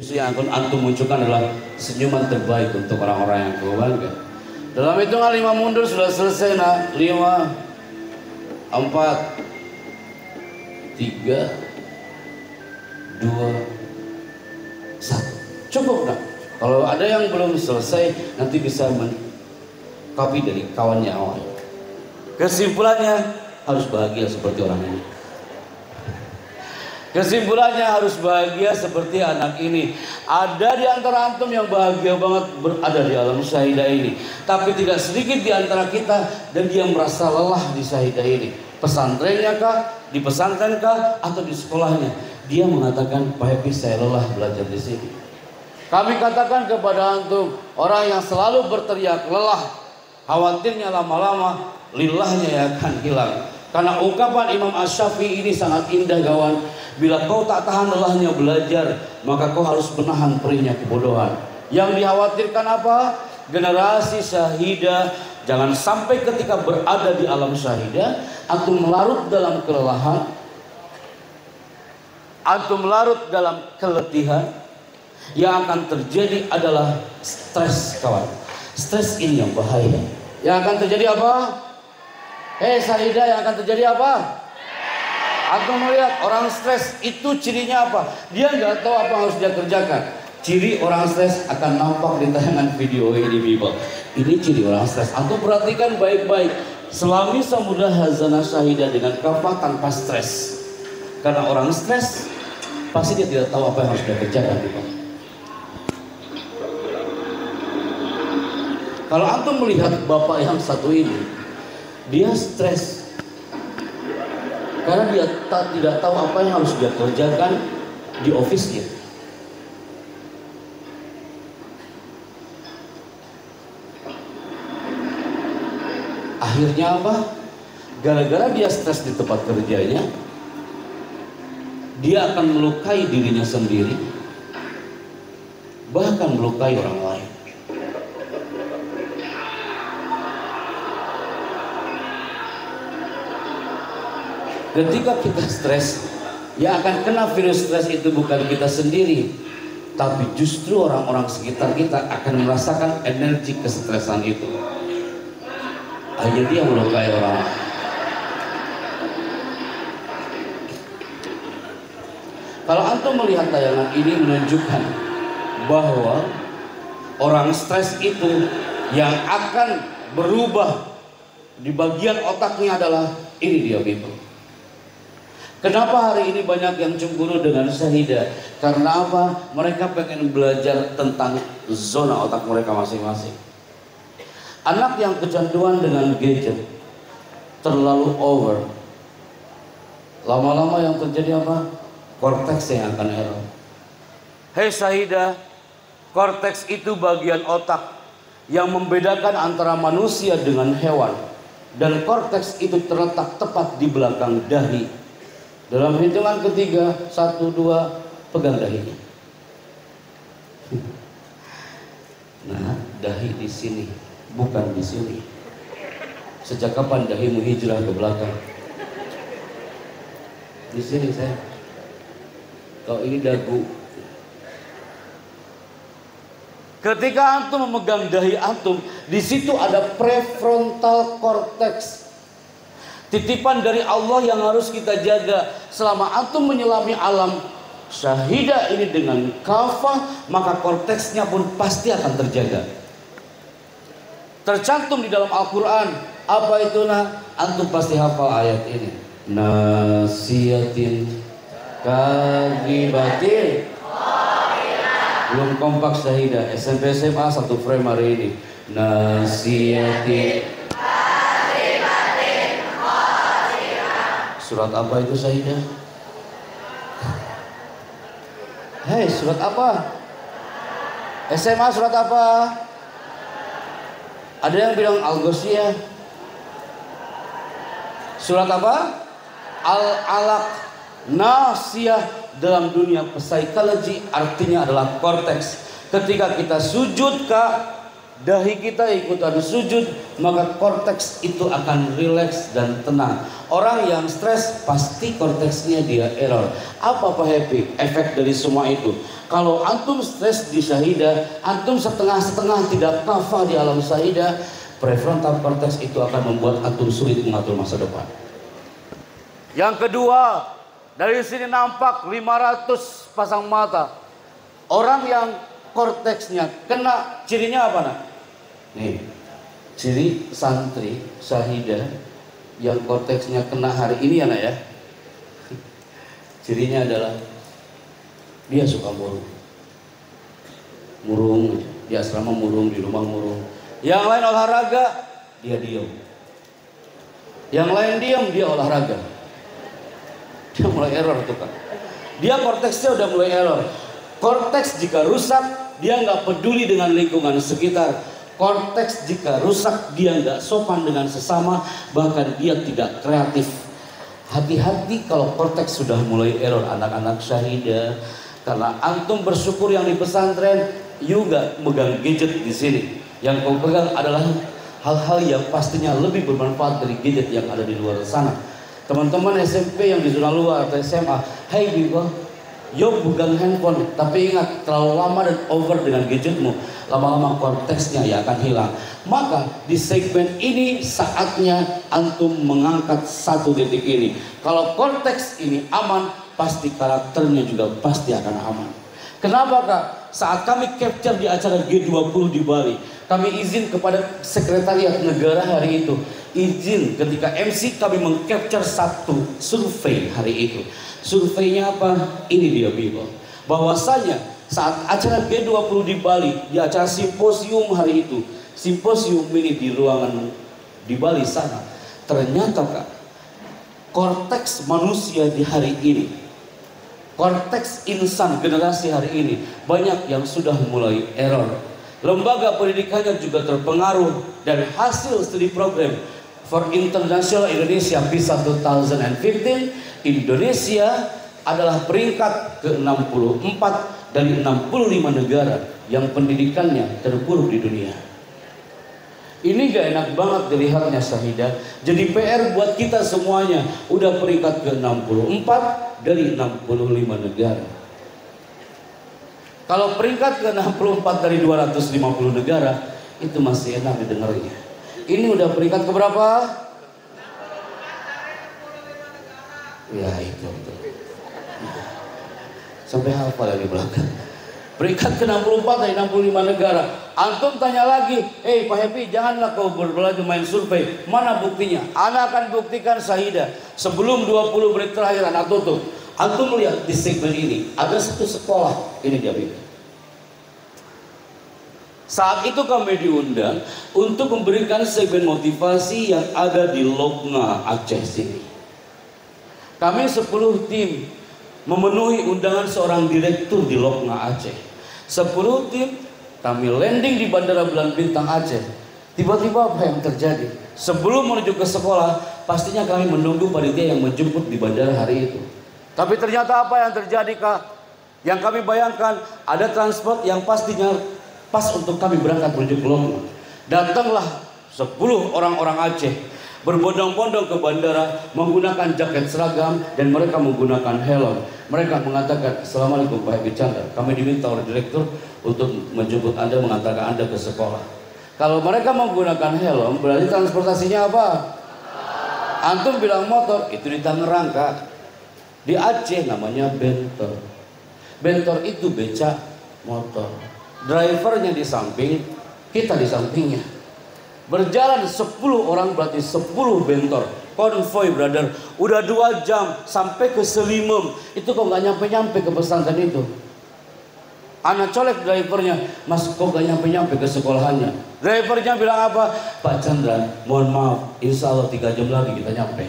Yang akan antum munculkan adalah senyuman terbaik untuk orang-orang yang kau bangga. Dalam hitungan 5 mundur sudah selesai nak. 5, 4, 3, 2, 1. Cukup nak. Kalau ada yang belum selesai nanti bisa copy dari kawannya awal. Kesimpulannya harus bahagia seperti orang ini. Kesimpulannya harus bahagia seperti anak ini. Ada di antara antum yang bahagia banget berada di alam syahidah ini. Tapi tidak sedikit di antara kita dan dia merasa lelah di syahidah ini. Pesantrennya kah, di pesantren kah, atau di sekolahnya. Dia mengatakan, Pak Happy, saya lelah belajar di sini. Kami katakan kepada antum, orang yang selalu berteriak lelah, khawatirnya lama-lama lillahnya akan hilang. Karena ungkapan Imam Asy-Syafi'i ini sangat indah kawan. Bila kau tak tahan lelahnya belajar, maka kau harus menahan perihnya kebodohan. Yang dikhawatirkan apa? Generasi syahidah jangan sampai ketika berada di alam syahidah antum larut dalam kelelahan, antum larut dalam keletihan. Yang akan terjadi adalah stres kawan. Stres ini yang bahaya. Yang akan terjadi apa? Syahidah, yang akan terjadi apa? Antum melihat orang stres itu cirinya apa? Dia nggak tahu apa harus dia kerjakan. Ciri orang stres akan nampak di tayangan video ini people. Ini ciri orang stres. Antum perhatikan baik-baik. Selami samudah hazanah syahidah dengan kafah tanpa stres. Karena orang stres pasti dia tidak tahu apa yang harus dia kerjakan people. Kalau antum melihat bapak yang satu ini, dia stres. Karena dia tidak tahu apa yang harus dia kerjakan di office-nya. Akhirnya apa? Gara-gara dia stres di tempat kerjanya, dia akan melukai dirinya sendiri, bahkan melukai orang lain. Ketika kita stres, yang akan kena virus stres itu bukan kita sendiri, tapi justru orang-orang sekitar kita akan merasakan energi kestresan itu. Hanya dia melukai orang. Kalau antum melihat tayangan ini menunjukkan bahwa orang stres itu yang akan berubah di bagian otaknya adalah ini dia people. Kenapa hari ini banyak yang cemburu dengan syahidah? Karena apa? Mereka pengen belajar tentang zona otak mereka masing-masing. Anak yang kecanduan dengan gadget terlalu over, lama-lama yang terjadi apa? Korteks yang akan error. Hei syahidah, korteks itu bagian otak yang membedakan antara manusia dengan hewan. Dan korteks itu terletak tepat di belakang dahi. Dalam hitungan ketiga, 1, 2, pegang dahinya. Nah, dahi di sini, bukan di sini. Sejak kapan dahimu hijrah ke belakang? Di sini saya. Kalau ini dagu. Ketika antum memegang dahi antum, di situ ada prefrontal cortex. Titipan dari Allah yang harus kita jaga. Selama antum menyelami alam syahidah ini dengan kafah, maka korteksnya pun pasti akan terjaga. Tercantum di dalam Al-Quran. Apa itu nah? Antum pasti hafal ayat ini. Nasiyatin kadhibatin. Belum kompak syahidah. SMP SMA satu frame hari ini. Nasiyatin. Surat apa itu syahidah? Hei, surat apa? SMA surat apa? Ada yang bilang Al-Ghasyiyah. Surat apa? Al-Alaq. Nasiyah dalam dunia psikologi artinya adalah korteks. Ketika kita sujud kah, dahi kita ikutan sujud, maka korteks itu akan rileks dan tenang. Orang yang stres pasti korteksnya dia error. Apa Pak Happy efek dari semua itu? Kalau antum stres di syahidah, antum setengah-setengah tidak kafah di alam syahidah, prefrontal cortex itu akan membuat antum sulit mengatur masa depan. Yang kedua, dari sini nampak 500 pasang mata. Orang yang korteksnya kena, cirinya apa nak? Nih, ciri santri syahidah yang korteksnya kena hari ini ya nak ya. Cirinya adalah dia suka murung, di asrama murung, di rumah murung. Yang lain olahraga, dia diam. Yang lain diam, dia olahraga. Dia mulai error tuh kan. Dia korteksnya udah mulai error. Korteks jika rusak, dia nggak peduli dengan lingkungan sekitar. Korteks jika rusak, dia nggak sopan dengan sesama, bahkan dia tidak kreatif. Hati-hati kalau korteks sudah mulai error anak-anak syahidah. Karena antum bersyukur yang di pesantren, you nggak megang gadget di sini. Yang kau pegang adalah hal-hal yang pastinya lebih bermanfaat dari gadget yang ada di luar sana. Teman-teman SMP yang di zona luar atau SMA, hai Bibo, yo pegang handphone, tapi ingat terlalu lama dan over dengan gadgetmu, lama-lama konteksnya ya akan hilang. Maka di segmen ini saatnya antum mengangkat satu titik ini. Kalau konteks ini aman, pasti karakternya juga pasti akan aman. Kenapa Kak? Saat kami capture di acara G20 di Bali, kami izin kepada sekretariat negara hari itu, izin ketika MC kami mengcapture satu survei hari itu. Surveinya apa? Ini dia Bibo. Bahwasanya saat acara G20 di Bali, di acara simposium hari itu, simposium ini di ruangan di Bali sana, ternyata Kak, korteks manusia di hari ini, korteks insan generasi hari ini banyak yang sudah mulai error. Lembaga pendidikannya juga terpengaruh dari hasil studi program for International Indonesia PISA 2015. Indonesia adalah peringkat ke-64 dari 65 negara yang pendidikannya terburuk di dunia. Ini gak enak banget dilihatnya syahidah. Jadi PR buat kita semuanya. Udah peringkat ke-64 dari 65 negara. Kalau peringkat ke-64 dari 250 negara, itu masih enak didengarnya. Ini udah peringkat keberapa? Ya itu betul. Sampai hafal di belakang. Peringkat ke-64 dari 65 negara. Antum tanya lagi, Pak Happy, janganlah kau berbelanja main survei. Mana buktinya? Ana akan buktikan syahidah. Sebelum 20 menit terakhir anak tutup. Antum melihat di segmen ini ada satu sekolah. Ini dia Bibi. Saat itu kami diundang untuk memberikan segmen motivasi yang ada di Loknga Aceh sini. Kami 10 tim memenuhi undangan seorang direktur di Loknga Aceh. 10 tim kami landing di Bandara Bulan Bintang Aceh. Tiba-tiba apa yang terjadi? Sebelum menuju ke sekolah, pastinya kami menunggu panitia yang menjemput di bandara hari itu. Tapi ternyata apa yang terjadi Kak? Yang kami bayangkan ada transport yang pastinya pas untuk kami berangkat menuju ke Loknga. Datanglah 10 orang-orang Aceh berbondong-bondong ke bandara menggunakan jaket seragam dan mereka menggunakan helm. Mereka mengatakan, Assalamualaikum Pak Happy Chandra, kami diminta oleh direktur untuk menjemput Anda, mengantarkan Anda ke sekolah. Kalau mereka menggunakan helm, berarti transportasinya apa? Antum bilang motor, itu di Tangerang Kak. Di Aceh namanya bentor. Bentor itu becak motor. Drivernya di samping, kita di sampingnya. Berjalan 10 orang berarti 10 bentor. Konvoy brother. Udah 2 jam sampai ke Selimem. Itu kok gak nyampe-nyampe ke pesantren itu. Anak colek drivernya, Mas kok gak nyampe-nyampe ke sekolahannya. Drivernya bilang apa? Pak Chandra, mohon maaf, insya Allah 3 jam lagi kita nyampe.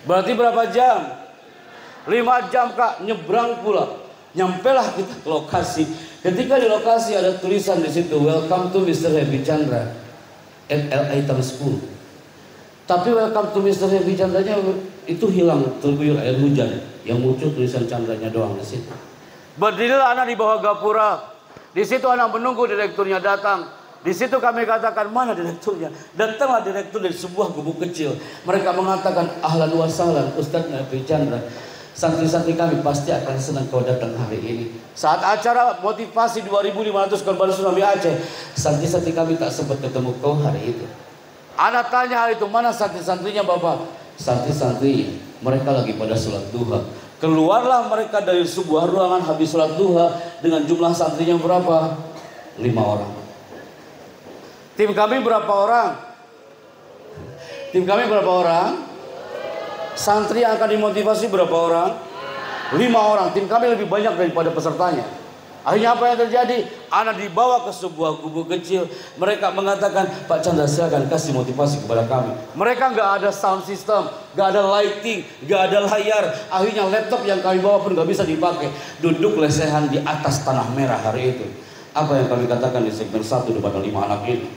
Berarti berapa jam? 5 jam Kak, nyebrang pula. Nyampelah kita ke lokasi. Ketika di lokasi ada tulisan di situ, Welcome to Mr. Happy Chandra at LA Times School. Tapi Welcome to Mr. Happy Chandranya itu hilang terguyur air hujan. Yang muncul tulisan Chandranya doang di situ. Berdirilah anak di bawah gapura. Di situ anak menunggu direkturnya datang. Di situ kami katakan, mana direkturnya? Datanglah direktur dari sebuah gubuk kecil. Mereka mengatakan, ahlan wa sahlan Ustaz Nabi Chandra. Santri-santri kami pasti akan senang kau datang hari ini. Saat acara motivasi 2.500 korban tsunami Aceh, santri-santri kami tak sempat ketemu kau hari itu. Anak tanya hari itu, mana santri-santrinya Bapak? Santri-santri, mereka lagi pada sholat duha. Keluarlah mereka dari sebuah ruangan habis sholat duha dengan jumlah santrinya berapa? 5 orang. Tim kami berapa orang? Tim kami berapa orang? Santri yang akan dimotivasi berapa orang? 5 orang. Tim kami lebih banyak daripada pesertanya. Akhirnya apa yang terjadi? Anak dibawa ke sebuah gubuk kecil. Mereka mengatakan, Pak Chandra silakan kasih motivasi kepada kami. Mereka nggak ada sound system, nggak ada lighting, nggak ada layar. Akhirnya laptop yang kami bawa pun nggak bisa dipakai. Duduk lesehan di atas tanah merah hari itu. Apa yang kami katakan di segmen 1 kepada 5 anak ini?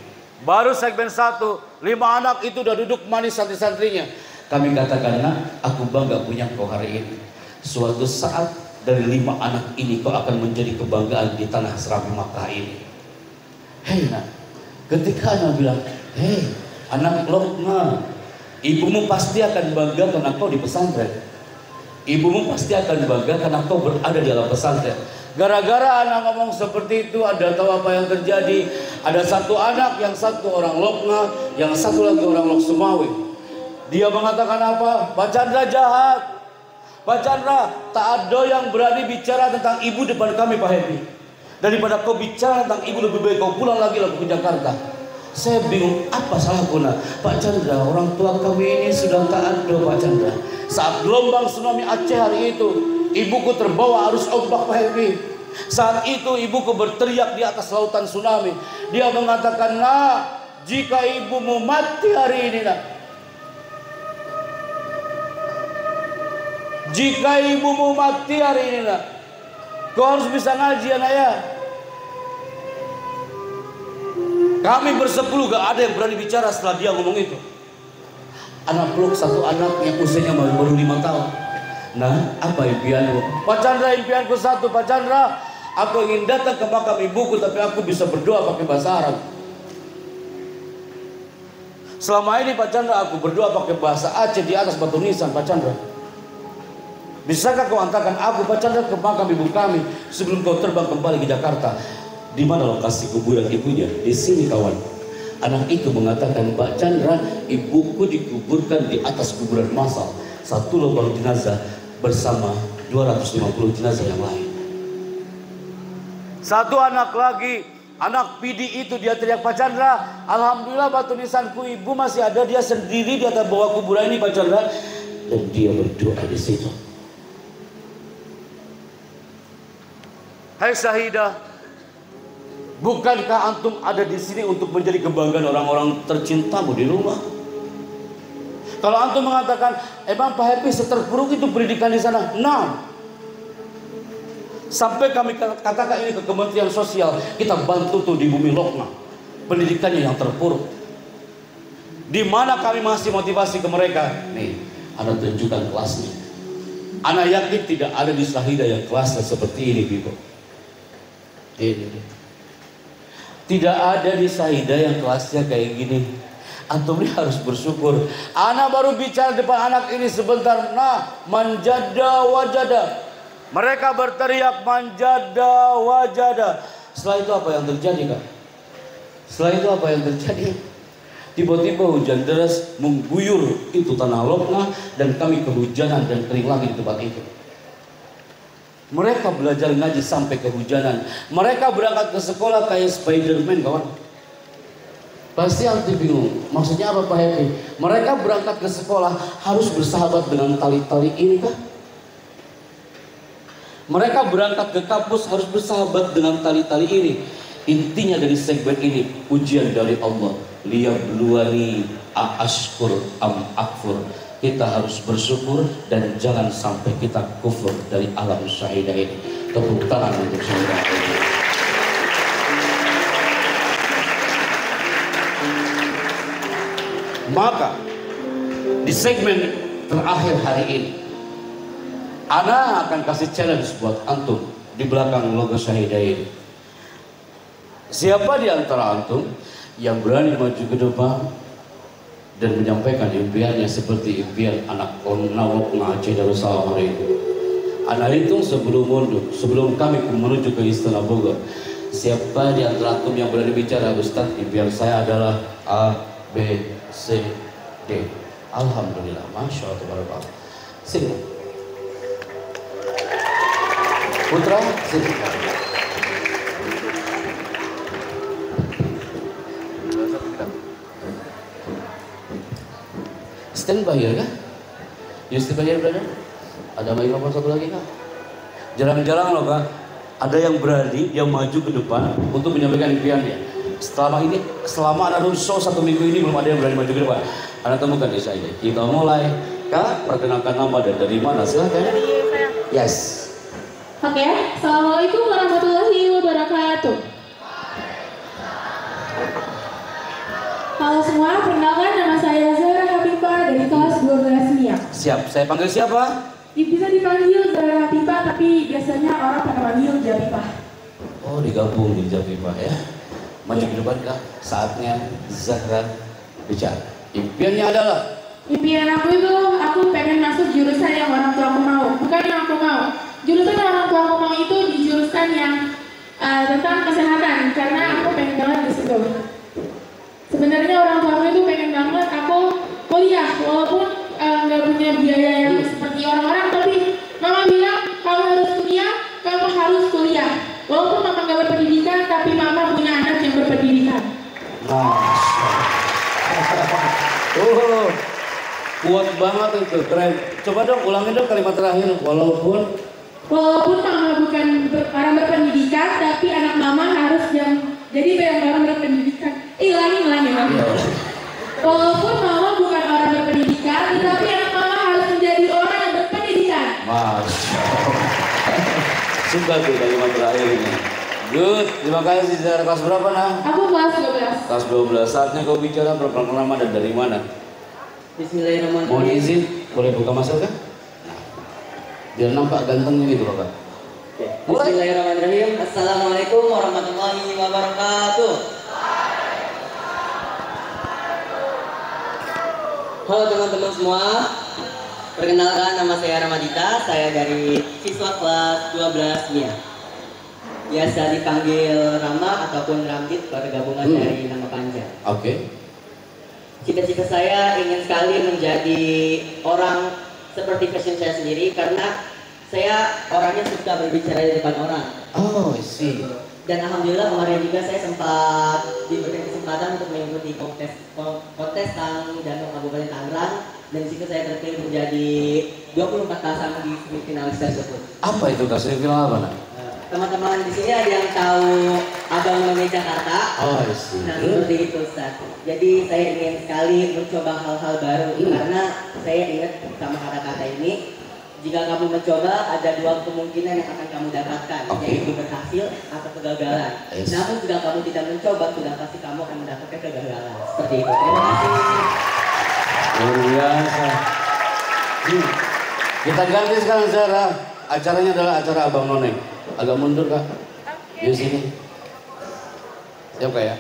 Baru segmen 1, 5 anak itu udah duduk manis santri-santrinya. Kami katakan, nak, aku bangga punya kau hari ini. Suatu saat dari 5 anak ini kau akan menjadi kebanggaan di tanah Serabi Makkah ini. Hei nak, ketika anak bilang, hei anak Lokman, ibumu pasti akan bangga karena kau di pesantren. Ibumu pasti akan bangga karena kau berada di dalam pesantren. Gara-gara anak ngomong seperti itu, ada tahu apa yang terjadi? Ada satu anak, yang satu orang Lokna, yang satu lagi orang Lok Sumawi. Dia mengatakan apa? Pak Chandra jahat. Pak Chandra, tak ada yang berani bicara tentang ibu depan kami Pak Happy. Daripada kau bicara tentang ibu, lebih baik kau pulang lagi ke Jakarta. Saya bingung, apa salahku nak? Pak Chandra, orang tua kami ini sudah tak ada Pak Chandra. Saat gelombang tsunami Aceh hari itu, ibuku terbawa arus ombak Pak Happy. Saat itu ibuku berteriak di atas lautan tsunami. Dia mengatakan, nak, jika ibumu mati hari ini nak, jika ibumu mati hari ini nak, kau harus bisa ngaji anak ya. Kami bersepuluh gak ada yang berani bicara setelah dia ngomong itu. Anak peluk satu anak yang usianya baru 5 tahun. Nah, apa impianmu? Pak Chandra, impianku satu Pak Chandra. Aku ingin datang ke makam ibuku, tapi aku bisa berdoa pakai bahasa Arab. Selama ini Pak Chandra aku berdoa pakai bahasa Aceh di atas batu nisan Pak Chandra. Bisakah kau antarkan aku Pak Chandra ke makam ibu kami sebelum kau terbang kembali ke Jakarta? Di mana lokasi kuburan ibunya? Di sini kawan. Anak itu mengatakan, Pak Chandra, ibuku dikuburkan di atas kuburan massal, satu lubang jenazah bersama 250 jenazah yang lain. Satu anak lagi, anak Pidi itu dia teriak, Pak Chandra, alhamdulillah batu nisanku ibu masih ada, dia sendiri di atas bawah kuburan ini Pak Chandra, dan dia berdoa di situ. Hai Syahidah, bukankah antum ada di sini untuk menjadi kebanggaan orang-orang tercintamu di rumah? Kalau antum mengatakan, emang Pak Happy seterpuruk itu pendidikan di sana? Nah, sampai kami katakan ini ke Kementerian Sosial, kita bantu tuh di bumi Lokna, pendidikannya yang terpuruk. Di mana kami masih motivasi ke mereka? Nih, Anda tunjukkan kelasnya. Anak yakin tidak ada di Syahidah yang kelasnya seperti ini, Bibo. Ini. Tidak ada di Syahidah yang kelasnya kayak gini. Antum ini harus bersyukur. Anak baru bicara depan anak ini sebentar. Nah, manjada wajada. Mereka berteriak manjada wajada. Setelah itu apa yang terjadi, Kak? Setelah itu apa yang terjadi? Tiba-tiba hujan deras mengguyur itu tanah Lokna dan kami kehujanan dan kering lagi di tempat itu. Mereka belajar ngaji sampai kehujanan. Mereka berangkat ke sekolah kayak Spiderman, kawan. Pasti antum bingung, maksudnya apa Pak Happy? Mereka berangkat ke sekolah harus bersahabat dengan tali-tali ini kah? Mereka berangkat ke kampus harus bersahabat dengan tali-tali ini. Intinya dari segmen ini, ujian dari Allah. Liyabluwani a'ashkur am akfur. Kita harus bersyukur dan jangan sampai kita kufur dari alam syahidah ini. Tepuk tangan untuk syahidah ini. Maka di segmen terakhir hari ini, Ana akan kasih challenge buat antum di belakang logo syahidah ini. Siapa di antara antum yang berani maju ke depan dan menyampaikan impiannya seperti impian anak Nawab Aceh Darussalam hari ini? Anak hitung sebelum mundur, sebelum kami menuju ke Istana Bogor. Siapa di antara antum yang berani bicara, Ustaz, impian saya adalah A, B, C, D. Alhamdulillah, Masya Allah, Tabarakallah. Sini Putra, sini. Stand by ya kan? You stand by ya, brother? Ada mikrofon satu lagi kak? Jarang-jarang loh kak, ada yang berani, yang maju ke depan untuk menyampaikan impiannya. Selama ada show 1 minggu ini belum ada yang berani maju ke depan. Anda temukan di saya. Kita mulai. Kak, perkenalkan nama dan dari mana? Silahkan. Yes. Oke, Assalamualaikum warahmatullahi wabarakatuh. Halo semua, perkenalkan nama saya Zahra Habibah dari kelas 12 MIA. Siap, saya panggil siapa? Bisa dipanggil Zahra Habibah, tapi biasanya orang pada panggil Jabibah. Oh, digabung di Jabibah ya. Maju ke depan kak, saatnya Zahra bicara. Impiannya adalah? Impian aku itu, aku pengen masuk jurusan yang orang tua aku mau, bukan yang aku mau. Jurusan yang orang tua aku mau itu di jurusan yang tentang kesehatan, karena aku pengen banget di situ. Sebenarnya orang tua aku itu pengen banget aku kuliah, walaupun nggak punya biaya yang seperti orang-orang, tapi mama bilang kamu harus kuliah, kamu harus kuliah. Walaupun mama nggak berpendidikan, tapi mama punya anak yang berpendidikan. Oh, kuat banget itu, keren. Coba dong, ulangin dong kalimat terakhir. Walaupun mama bukan orang berpendidikan, tapi anak mama harus yang jadi orang berpendidikan. Ulangi. Walaupun mama bukan orang berpendidikan, tetapi anak mama harus menjadi orang yang berpendidikan. Masya Allah. Suka tuh kalimat terakhir ini. Good, terima kasih. Zahra, kelas berapa nah? Aku kelas 12. Kelas 12, saatnya kau bicara perkenalkan nama dan dari mana? Bismillahirrahmanirrahim. Mohon izin, boleh buka masker kan? Biar nampak gantengnya gitu Bapak. Mulai. Bismillahirrahmanirrahim. Assalamualaikum warahmatullahi wabarakatuh. Halo teman-teman semua. Perkenalkan, nama saya Ramadita. Saya dari siswa kelas 12 MIA. Biasa dipanggil Rama ataupun Ramdit, gabungan dari nama panjang. Oke. Cita-cita saya ingin sekali menjadi orang seperti passion saya sendiri, karena saya orangnya suka berbicara di depan orang. Oh, I see. Dan alhamdulillah kemarin juga saya sempat diberi kesempatan untuk mengikuti kontes Tang Danau Kabupaten Tangerang, dan di situ saya terpilih menjadi 24 pasang di semifinalis tersebut. Apa itu kak? Semifinal apa nak? Teman-teman di sini ada yang tahu Abang None Jakarta? Oh, I see. Nah, seperti itu Ustaz. Jadi saya ingin sekali mencoba hal-hal baru, karena saya ingat sama kata-kata ini. Jika kamu mencoba, ada 2 kemungkinan yang akan kamu dapatkan, yaitu berhasil atau kegagalan. Yes. Namun jika kamu tidak mencoba, sudah pasti kamu akan mendapatkan kegagalan. Seperti itu. Terima kasih. Luar biasa. Kita ganti sekarang Zahra. Acaranya adalah acara Abang None. Agak mundur kak. Di sini. Siapa ya?